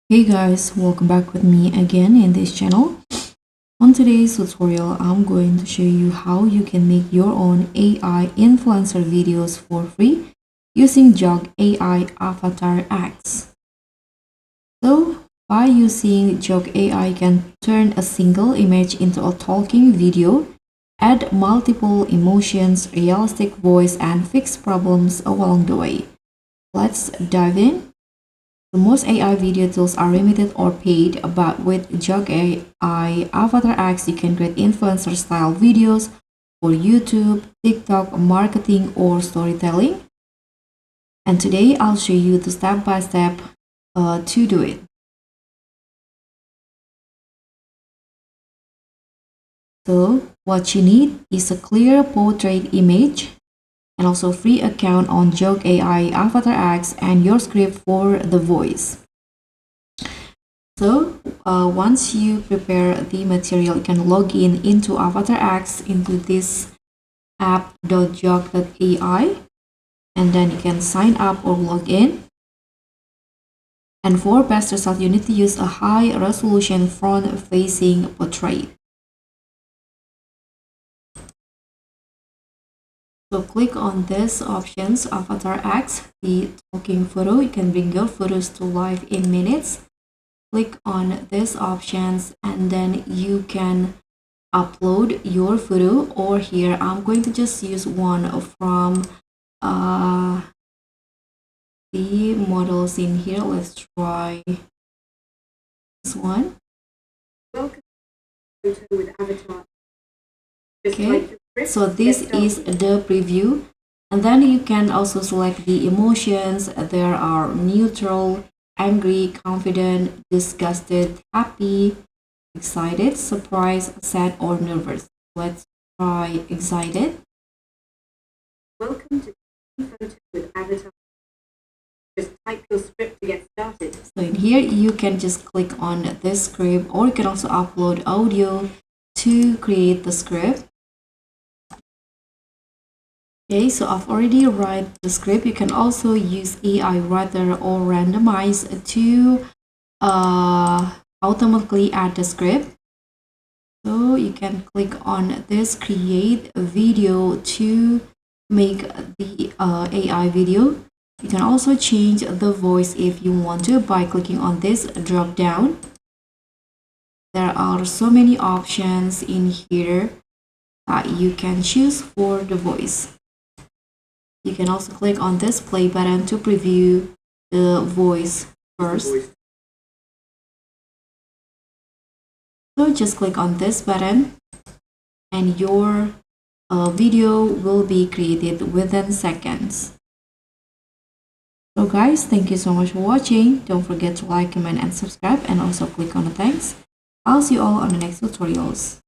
Hey guys, welcome back with me again in this channel. On today's tutorial, I'm going to show you how you can make your own AI influencer videos for free using JoggAI AvatarX. So, by using JoggAI, you can turn a single image into a talking video, add multiple emotions, realistic voice, and fix problems along the way. Let's dive in. Most AI video tools are limited or paid, but with JoggAI AvatarX, you can create influencer-style videos for YouTube, TikTok, marketing, or storytelling. And today, I'll show you the step-by-step to do it. So, what you need is a clear portrait image, and also free account on JoggAI AvatarX and your script for the voice. So once you prepare the material, you can log in into AvatarX into this app.jog.ai, and then you can sign up or log in. And for best result, you need to use a high resolution front-facing portrait. So click on this options, AvatarX, the talking photo. You can bring your photos to life in minutes. Click on this options and then you can upload your photo, or here I'm going to just use one from the models in here. Let's try this one. Welcome to Photo with Avatar. Okay, so this is the preview, and then you can also select the emotions. There are neutral, angry, confident, disgusted, happy, excited, surprised, sad, or nervous. Let's try excited. Welcome to Photo with Avatar. Just type your script to get started. So in here, you can just click on this script, or you can also upload audio to create the script. Okay, so I've already write the script. You can also use AI writer or randomize to automatically add the script. So you can click on this create a video to make the AI video. You can also change the voice if you want to by clicking on this drop down. There are so many options in here that you can choose for the voice. You can also click on this play button to preview the voice first. So just click on this button and your video will be created within seconds. So guys, thank you so much for watching. Don't forget to like, comment, and subscribe, and also click on the thanks. I'll see you all on the next tutorials.